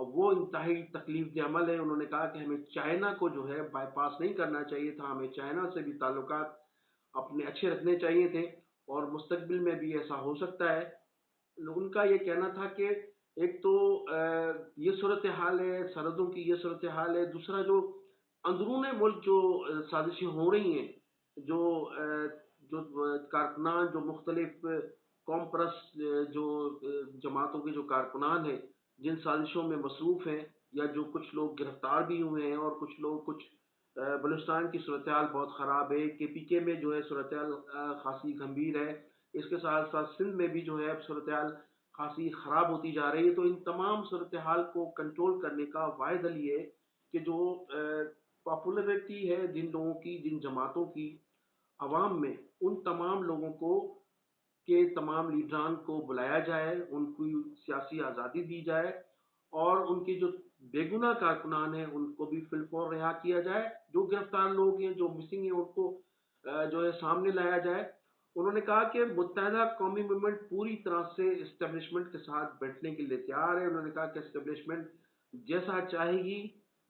اور وہ انتہائی تکلیف دہ عمل ہے۔ انہوں نے کہا کہ ہمیں چائنا کو جو ہے بائی پاس نہیں کرنا چاہیے تھا، ہمیں چائنا سے بھی تعلقات اپنے اچھے رکھنے چاہیے تھے، اور مستقبل میں بھی ایسا ہو سکتا ہے۔ ان کا یہ کہنا تھا کہ ایک تو یہ صورتحال ہے، سرحدوں کی یہ صورتحال ہے، دوسرا جو اندرون ملک جو سازشیں ہو رہی ہیں، جو جو کارکنان جو مختلف قوم پرست جو جماعتوں کے جو کارکنان ہیں جن سازشوں میں مصروف ہیں، یا جو کچھ لوگ گرفتار بھی ہوئے ہیں، اور کچھ بلوچستان کی صورتحال بہت خراب ہے، کے پی کے میں جو ہے صورتحال خاصی گمبھیر ہے، اس کے ساتھ ساتھ سندھ میں بھی جو ہے اب صورتحال خاصی خراب ہوتی جا رہی ہے۔ تو ان تمام صورتحال کو کنٹرول کرنے کا واحد حل یہ ہے کہ جو پاپولرٹی ہے جن لوگوں کی، جن جماعتوں کی عوام میں، ان تمام لوگوں کو کے تمام لیڈران کو بلایا جائے، ان کو سیاسی آزادی دی جائے، اور ان کے جو بے گناہ کارکنان ہیں ان کو بھی فی الفور رہا کیا جائے، جو گرفتار لوگ ہیں، جو مسنگ ہیں، ان کو جو ہے سامنے لایا جائے۔ انہوں نے کہا کہ متحدہ قومی موومنٹ پوری طرح سے اسٹیبلشمنٹ کے ساتھ بیٹھنے کے لیے تیار ہے۔ انہوں نے کہا کہ اسٹیبلشمنٹ جیسا چاہے گی،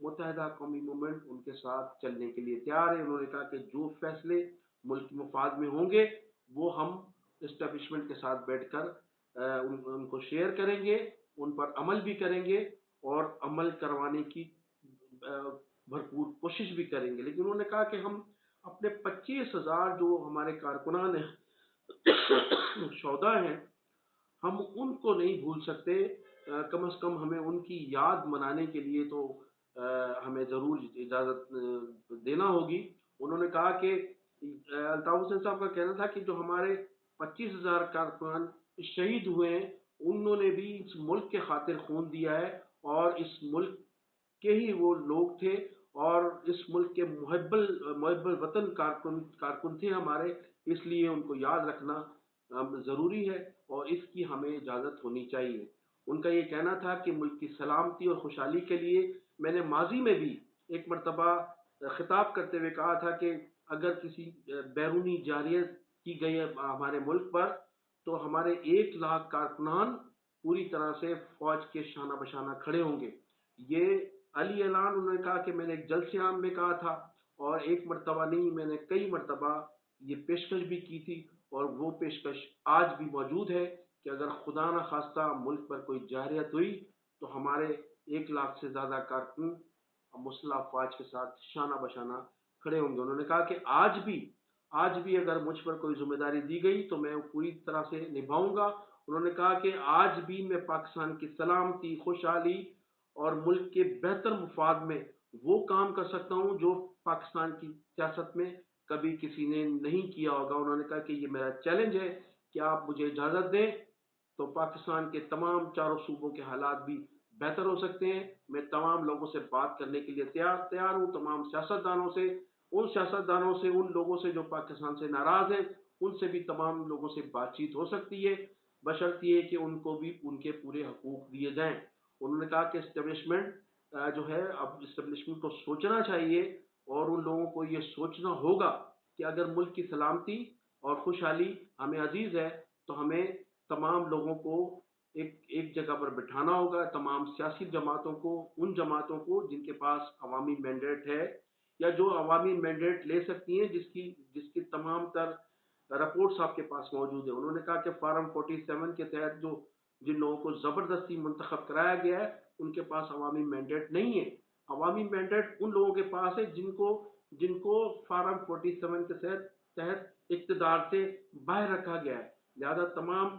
متحدہ قومی موومنٹ ان کے ساتھ چلنے کے لیے تیار ہے۔ انہوں نے کہا کہ جو فیصلے ملک کے مفاد میں ہوں گے وہ ہم اسٹیبلشمنٹ کے ساتھ بیٹھ کر ان کو شیئر کریں گے، ان پر عمل بھی کریں گے، اور عمل کروانے کی بھرپور کوشش بھی کریں گے۔ لیکن انہوں نے کہا کہ ہم اپنے 25,000 جو ہمارے کارکنان ہیں، شہدا ہیں، ہم ان کو نہیں بھول سکتے۔ کم از کم ہمیں ان کی یاد منانے کے لیے تو ہمیں ضرور اجازت دینا ہوگی۔ انہوں نے کہا کہ الطاف حسین صاحب کا کہنا تھا کہ جو ہمارے 25,000 کارکنان شہید ہوئے ہیں، انہوں نے بھی اس ملک کے خاطر خون دیا ہے، اور اس ملک کے ہی وہ لوگ تھے، اور اس ملک کے محب الوطن کارکن تھے ہمارے، اس لیے ان کو یاد رکھنا ضروری ہے، اور اس کی ہمیں اجازت ہونی چاہیے۔ ان کا یہ کہنا تھا کہ ملک کی سلامتی اور خوشحالی کے لیے میں نے ماضی میں بھی ایک مرتبہ خطاب کرتے ہوئے کہا تھا کہ اگر کسی بیرونی جارحیت کی گئی ہے ہمارے ملک پر، تو ہمارے 1,00,000 کارکنان پوری طرح سے فوج کے شانہ بشانہ کھڑے ہوں گے۔ یہ علی اعلان انہوں نے کہا کہ میں نے ایک جلسے عام میں کہا تھا، اور ایک مرتبہ نہیں، میں نے کئی مرتبہ یہ پیشکش بھی کی تھی، اور وہ پیشکش آج بھی موجود ہے کہ اگر خدا نہ خواستہ ملک پر کوئی جارحیت ہوئی تو ہمارے 1,00,000 سے زیادہ کارکن مسلح افواج کے ساتھ شانہ بشانہ کھڑے ہوں گے۔ انہوں نے کہا کہ آج بھی اگر مجھ پر کوئی ذمہ داری دی گئی تو میں پوری طرح سے نبھاؤں گا۔ انہوں نے کہا کہ آج بھی میں پاکستان کی سلامتی، خوشحالی اور ملک کے بہتر مفاد میں وہ کام کر سکتا ہوں جو پاکستان کی سیاست میں کبھی کسی نے نہیں کیا ہوگا۔ انہوں نے کہا کہ یہ میرا چیلنج ہے کہ آپ مجھے اجازت دیں تو پاکستان کے تمام چاروں صوبوں کے حالات بھی بہتر ہو سکتے ہیں۔ میں تمام لوگوں سے بات کرنے کے لیے تیار ہوں، تمام سیاستدانوں سے، ان لوگوں سے جو پاکستان سے ناراض ہیں، ان سے بھی تمام لوگوں سے بات چیت ہو سکتی ہے، بشرط یہ کہ ان کو بھی ان کے پورے حقوق دیے جائیں۔ انہوں نے کہا کہ اسٹیبلشمنٹ جو ہے، اب اسٹیبلشمنٹ کو سوچنا چاہیے، اور ان لوگوں کو یہ سوچنا ہوگا کہ اگر ملک کی سلامتی اور خوشحالی ہمیں عزیز ہے تو ہمیں تمام لوگوں کو ایک جگہ پر بٹھانا ہوگا، تمام سیاسی جماعتوں کو، ان جماعتوں کو جن کے پاس عوامی مینڈیٹ ہے، یا جو عوامی مینڈیٹ لے سکتی ہیں، جس کی تمام تر رپورٹس آپ کے پاس موجود ہیں۔ انہوں نے کہا کہ فارم 47 کے تحت جن لوگوں کو زبردستی منتخب کرایا گیا ہے، ان کے پاس عوامی مینڈیٹ نہیں ہے۔ عوامی مینڈیٹ ان لوگوں کے پاس ہے جن کو فارم 47 کے تحت اقتدار سے باہر رکھا گیا ہے۔ لہذا تمام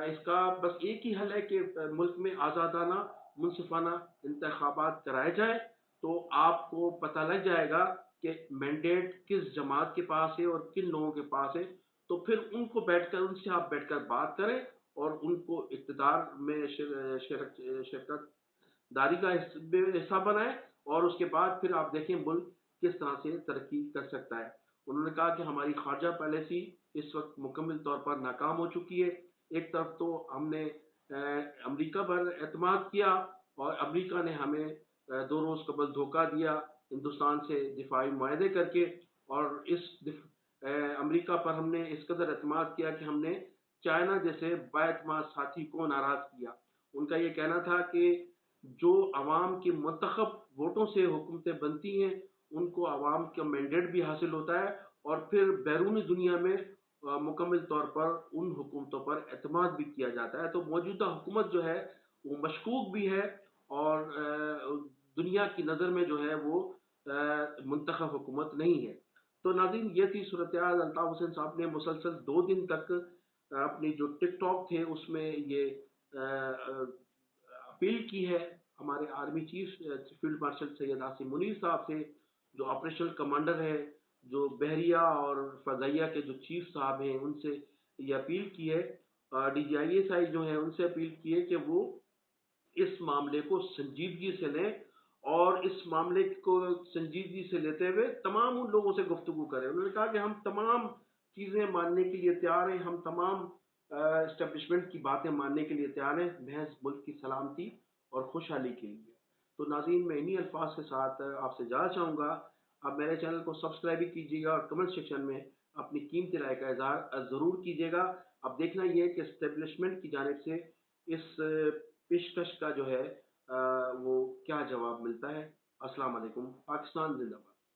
اس کا بس ایک ہی حل ہے کہ ملک میں آزادانہ، منصفانہ انتخابات کرائے جائیں، تو آپ کو پتہ لگ جائے گا کہ مینڈیٹ کس جماعت کے پاس ہے اور کن لوگوں کے پاس ہے، تو پھر ان سے آپ بیٹھ کر بات کریں، اور ان کو اقتدار میں شرکت داری کا حصہ بنائیں، اور اس کے بعد پھر آپ دیکھیں ملک کس طرح سے ترقی کر سکتا ہے۔ انہوں نے کہا کہ ہماری خارجہ پالیسی اس وقت مکمل طور پر ناکام ہو چکی ہے۔ ایک طرف تو ہم نے امریکہ پر اعتماد کیا، اور امریکہ نے ہمیں 2 روز قبل دھوکہ دیا ہندوستان سے دفاعی معاہدے کر کے، اور امریکہ پر ہم نے اس قدر اعتماد کیا کہ ہم نے چائنا جیسے با اعتماد ساتھی کو ناراض کیا۔ ان کا یہ کہنا تھا کہ جو عوام کے منتخب ووٹوں سے حکومتیں بنتی ہیں، ان کو عوام کا مینڈیٹ بھی حاصل ہوتا ہے، اور پھر بیرونی دنیا میں مکمل طور پر ان حکومتوں پر اعتماد بھی کیا جاتا ہے۔ تو موجودہ حکومت جو ہے وہ مشکوک بھی ہے، اور دنیا کی نظر میں جو ہے وہ منتخب حکومت نہیں ہے۔ تو ناظرین، یہ تھی صورتحال۔ الطاف حسین صاحب نے مسلسل 2 دن تک اپنی جو ٹک ٹاک تھے اس میں یہ اپیل کی ہے ہمارے army chief field marshal Syed Asim Munir صاحب سے، جو آپریشنل کمانڈر ہے، جو بحریہ اور فضائیہ کے جو چیف صاحب ہیں، ان سے یہ اپیل کی ہے۔ D G I S I جو ہیں ان سے اپیل کی ہے کہ وہ اس معاملے کو سنجیدگی سے لیں، اور اس معاملے کو سنجیدگی سے لیتے ہوئے تمام ان لوگوں سے گفتگو کریں۔ انہوں نے کہا کہ ہم تمام چیزیں ماننے کے لیے تیار ہیں، ہم تمام اسٹیبلشمنٹ کی باتیں ماننے کے لیے تیار ہیں، محض ملک کی سلامتی اور خوشحالی کے لیے۔ تو ناظرین، میں انہی الفاظ کے ساتھ آپ سے جانا چاہوں گا۔ آپ میرے چینل کو سبسکرائب بھی کیجیے گا، اور کمنٹ سیکشن میں اپنی قیمتی رائے کا اظہار ضرور کیجیے گا۔ اب دیکھنا یہ ہے کہ اسٹیبلشمنٹ کی جانب سے اس پیشکش کا جو ہے وہ کیا جواب ملتا ہے۔ السلام علیکم۔ پاکستان زندہ باد۔